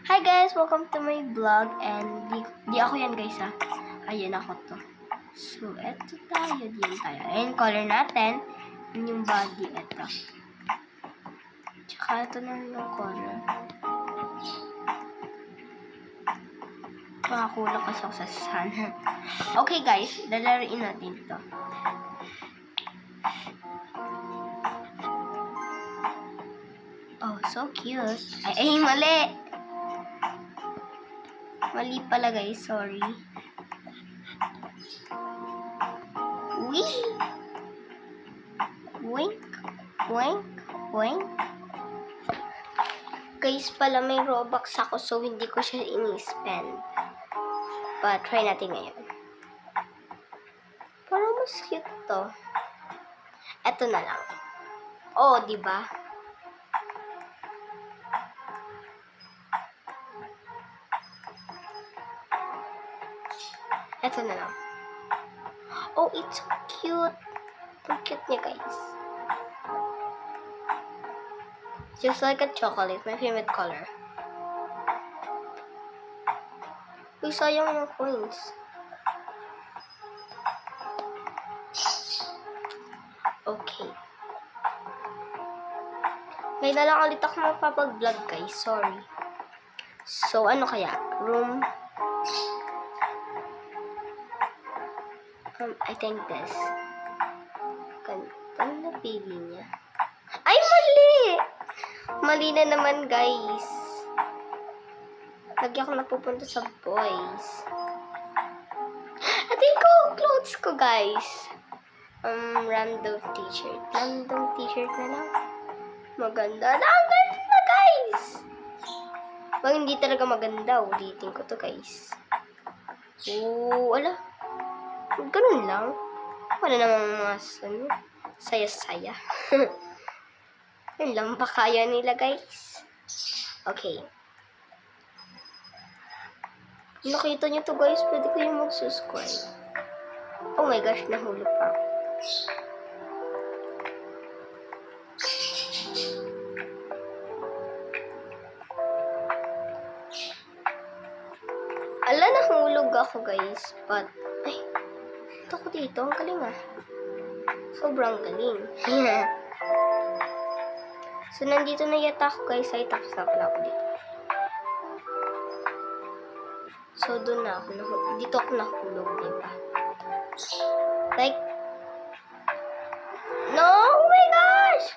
Hi guys! Welcome to my vlog and di ako yan guys ha. Ayan ako to. So, eto tayo. Diyan tayo. Ayan, color natin. Yun yung body. Eto. Tsaka ito na yung color. Makakulang kasi ako sa sana. Okay guys, lalaroin natin to. Oh, so cute. Ay, mali! Mali pala guys, sorry. Wee! Wink, wink, wink. Guys, pala may Robux ako so hindi ko siya ini-spend. But try natin ngayon. Parang mas cute to. Eto na lang. Oh, di ba? Eto na lang. Oh, it's so cute. Ang cute niya, guys. Just like a chocolate. My favorite color. Uy, sayang yung coins. Okay. May na lang ulit ako magpapag-vlog, guys. Sorry. So, ano kaya? Room... I think this. Ganda na pili niya. Ay, mali! Mali na naman, guys. Lagi ako napupunta sa boys. Atin ko, clothes ko, guys. Random t-shirt. Random t-shirt na lang. Maganda. Ang ganda, guys! Pag hindi talaga maganda, ulitin ko to, guys. Oh, wala. Ganun lang. Wala namang mga saya-saya. Yun lang ba kaya nila, guys? Okay. Kung nakita nyo to, guys, pwede kayo mag-subscribe. Oh my gosh, nahulog pa ako. Ala, nahulog ako, guys. But, ay, ito ko dito. Ang galing ah. Sobrang galing. So, nandito na yata ako, guys. Ay, tapos na pala ako dito. So, doon na ako. Dito ako nahulog, diba? Like, no! Oh my gosh!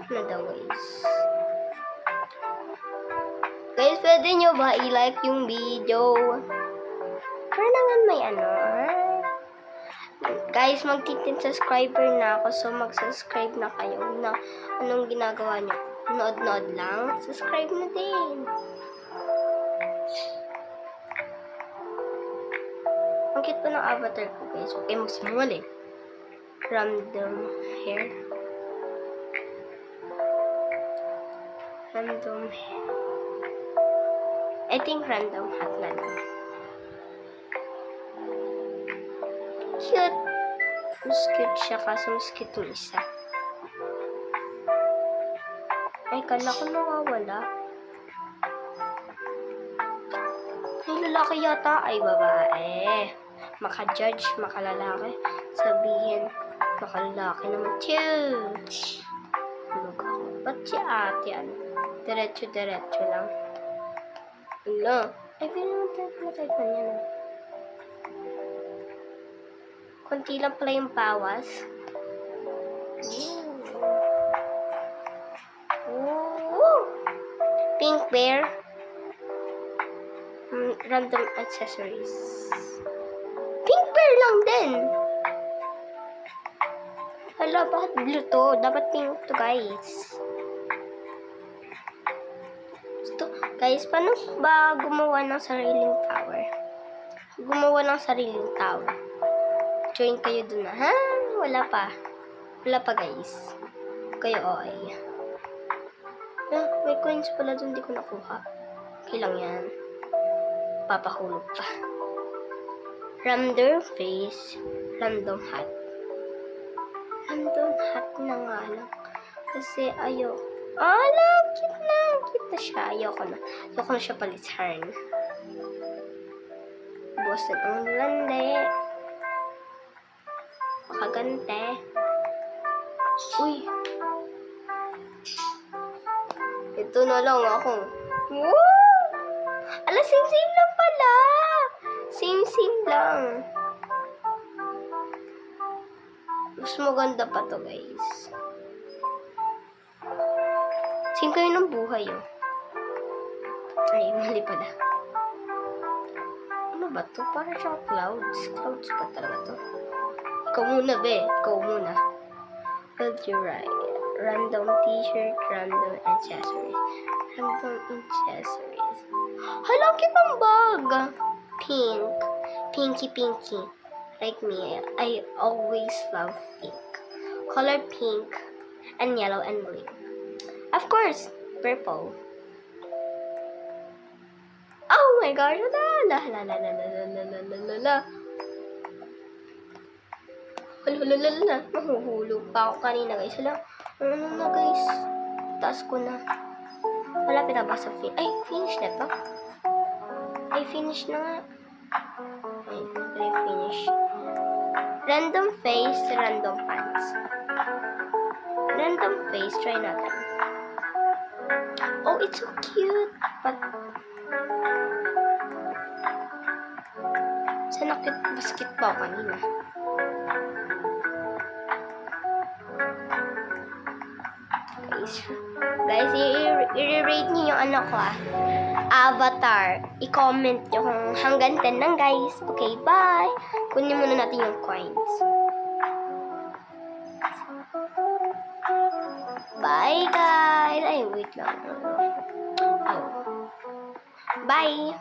Ano daw, guys? Guys, pwede nyo ba i-like yung video? Para naman may ano, Guys, mag-10 subscriber na ako. So, mag-subscribe na kayo. Na, anong ginagawa nyo? Nood-nood lang? Subscribe na din. Ang cute pa ng avatar ko, guys. Okay, magsimula eh. Random hair. Random hair. I think random hat na lang. Cute. Mas cute siya kaso mas cute yung isa. Ay, kala ko nawawala. Ay, lalaki yata. Ay, babae. Maka-judge, makalalaki. Sabihin, makalalaki naman. Chew! Hulog ako. Ba't si ate, ano? Diretso-diretso lang. Hello. Ay, pinatay pa niya na. Konti lang pala yung bawas. Ooh. Pink bear. Random accessories. Pink bear lang din. Hala, bakit blue to? Dapat pink to, guys. So, guys, paano ba gumawa ng sariling tower? Gumawa ng sariling tower. Join kayo dun na. Ha? Wala pa. Wala pa, guys. Kayo, okay. Ah, may coins pala dun. Di ko nakuha. Okay lang yan. Papahulog pa. Random face. Random hat. Random hat na nga lang. Kasi ala, cute na. Cute na siya. Ayoko na siya palitan. Boston ang lande. Makagante. Uy. Ito na lang ako. Woo! Ala, same lang pala. Same lang. Mas maganda pa to, guys. Same kayo ng buhay, oh. Ay, mali pala. Ano ba to? Parang siyang clouds. Clouds pa talaga to. Ikaw muna, be. Ikaw muna. Build your right. Random t-shirt, random accessories. Random accessories. Hala, cute ang bag. Pink. Pinky. Like me, I always love pink. Color pink and yellow and green. Of course, purple. Oh my gosh, la. Hala, mahuhulog pa ako kanina, guys. Hala, ano na, guys? Taas ko na. Malapit na ba sa finish na to? Finish na nga. Finish. Random face, random pants. Random face, try natin. Oh, it's so cute. But, sana cute basketball kanina. Guys, i-rate niyo yung ano ko Avatar. I-comment nyo kung hanggang 10 lang, guys. Okay, bye. Kunin muna natin yung coins. Bye, guys. Ay, wait lang. Oh. Bye.